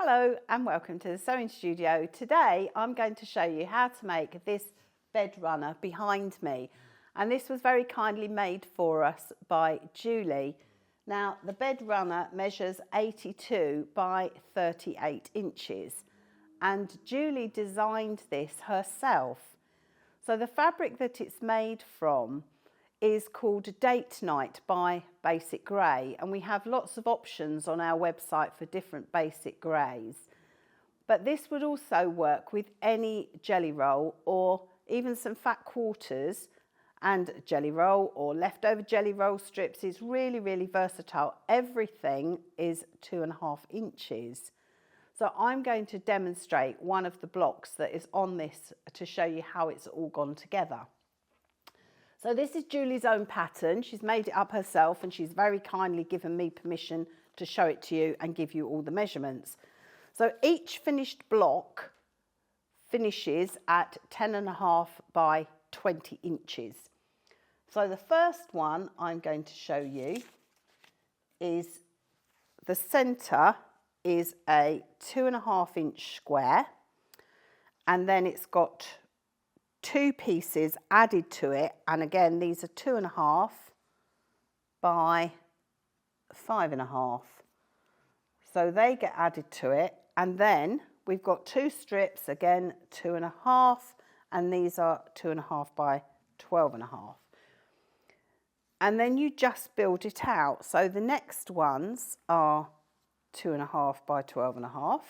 Hello and welcome to the sewing studio. Today I'm going to show you how to make this bed runner behind me, and this was very kindly made for us by Julie. Now the bed runner measures 82 by 38 inches and Julie designed this herself. So the fabric that it's made from is called Date Night by Basic Grey, and we have lots of options on our website for different basic greys. But this would also work with any jelly roll or even some fat quarters and jelly roll or leftover jelly roll strips. Is really versatile. Everything is 2.5 inches. So I'm going to demonstrate one of the blocks that is on this to show you how it's all gone together. So this is Julie's own pattern. She's made it up herself and she's very kindly given me permission to show it to you and give you all the measurements. So each finished block finishes at 10.5 by 20 inches. So the first one I'm going to show you is the centre is a 2.5 inch square, and then it's got 2 pieces added to it, and again these are 2.5 by 5.5, so they get added to it, and then we've got 2 strips, again 2.5, and these are 2.5 by 12.5, and then you just build it out. So the next ones are 2.5 by 12.5.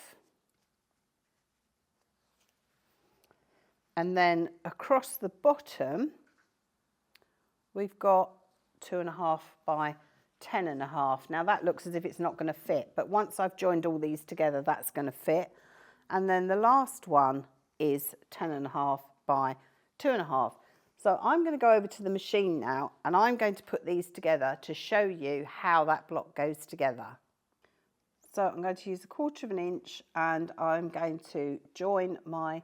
And then across the bottom, we've got 2.5 by 10.5. Now that looks as if it's not going to fit, but once I've joined all these together, that's going to fit. And then the last one is 10.5 by 2.5. So I'm going to go over to the machine now, and I'm going to put these together to show you how that block goes together. So I'm going to use 1/4 inch, and I'm going to join my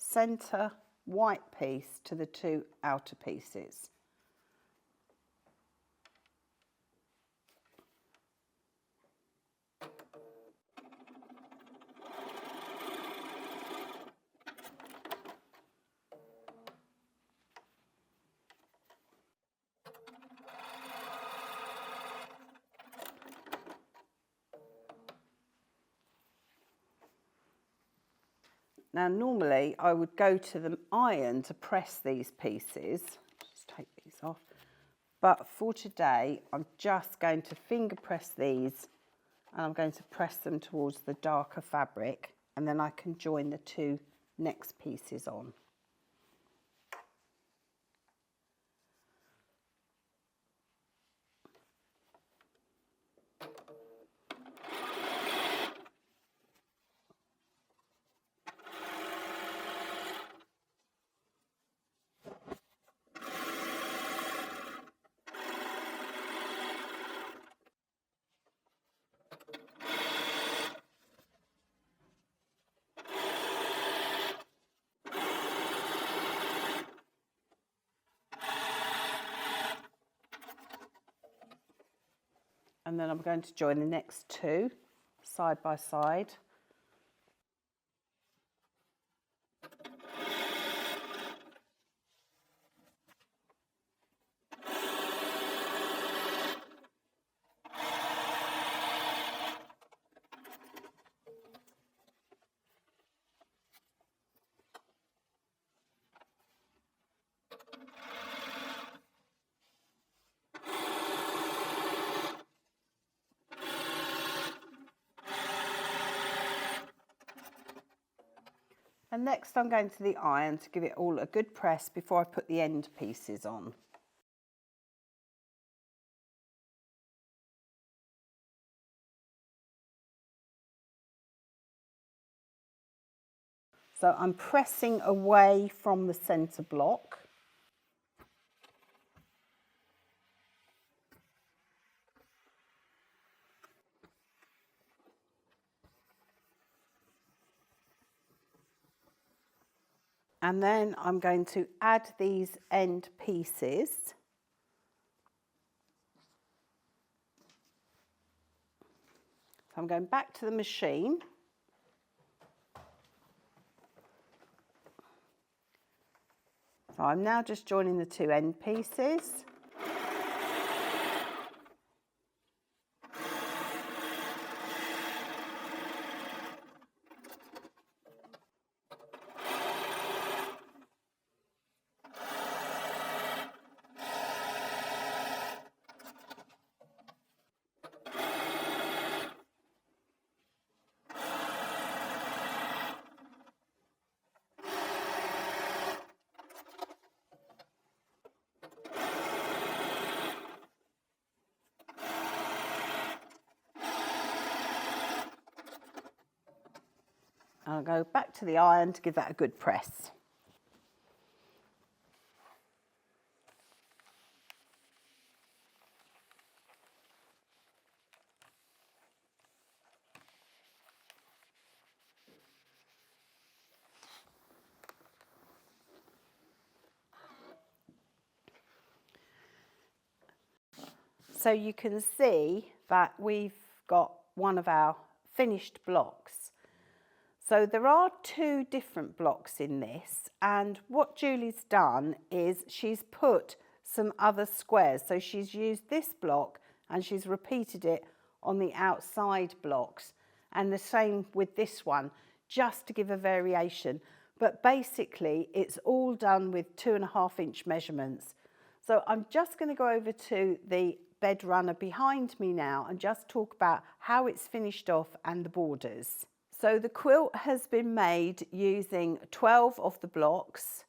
centre white piece to the 2 outer pieces. Now normally I would go to the iron to press these pieces, just take these off, but for today I'm just going to finger press these, and I'm going to press them towards the darker fabric, and then I can join the 2 next pieces on. And then I'm going to join the next 2 side by side. And next I'm going to the iron to give it all a good press before I put the end pieces on. So I'm pressing away from the centre block. And then I'm going to add these end pieces. So I'm going back to the machine So I'm now just joining the two end pieces. I'll go back to the iron to give that a good press. So you can see that we've got one of our finished blocks. So there are two different blocks in this, and what Julie's done is she's put some other squares. So she's used this block and she's repeated it on the outside blocks, and the same with this one, just to give a variation. But basically it's all done with 2.5 inch measurements. So I'm just going to go over to the bed runner behind me now and just talk about how it's finished off and the borders. So the quilt has been made using 12 of the blocks,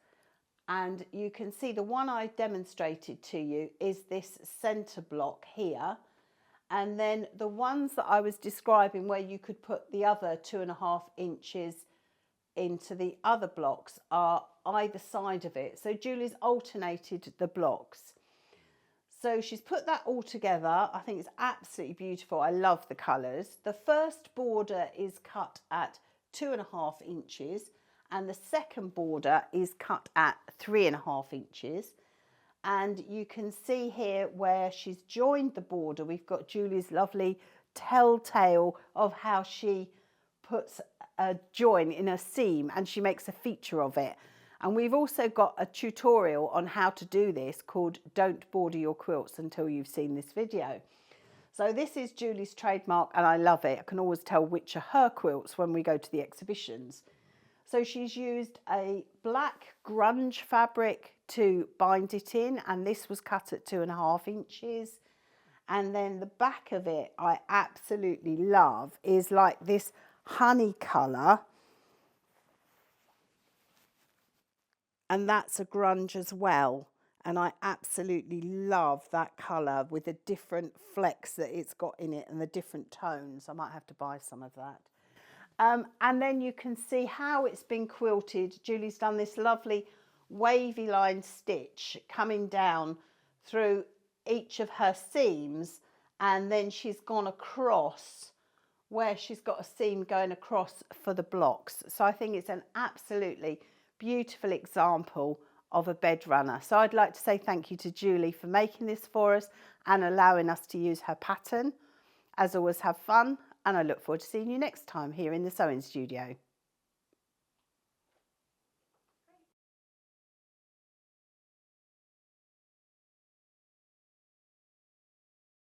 and you can see the one I demonstrated to you is this centre block here, and then the ones that I was describing where you could put the other 2.5 inches into the other blocks are either side of it. So Julie's alternated the blocks. So she's put that all together. I think it's absolutely beautiful. I love the colours. The first border is cut at 2.5 inches and the second border is cut at 3.5 inches. And you can see here where she's joined the border, we've got Julie's lovely telltale of how she puts a join in a seam and she makes a feature of it. And we've also got a tutorial on how to do this called Don't Border Your Quilts Until You've Seen This Video. So this is Julie's trademark and I love it. I can always tell which are her quilts when we go to the exhibitions. So she's used a black grunge fabric to bind it in, and this was cut at 2.5 inches. And then the back of it I absolutely love is like this honey colour. And that's a grunge as well, and I absolutely love that colour with the different flecks that it's got in it and the different tones. I might have to buy some of that. And then you can see how it's been quilted. Julie's done this lovely wavy line stitch coming down through each of her seams, and then she's gone across where she's got a seam going across for the blocks. So I think it's an absolutely beautiful example of a bed runner. So I'd like to say thank you to Julie for making this for us and allowing us to use her pattern. As always, have fun, and I look forward to seeing you next time here in the sewing studio.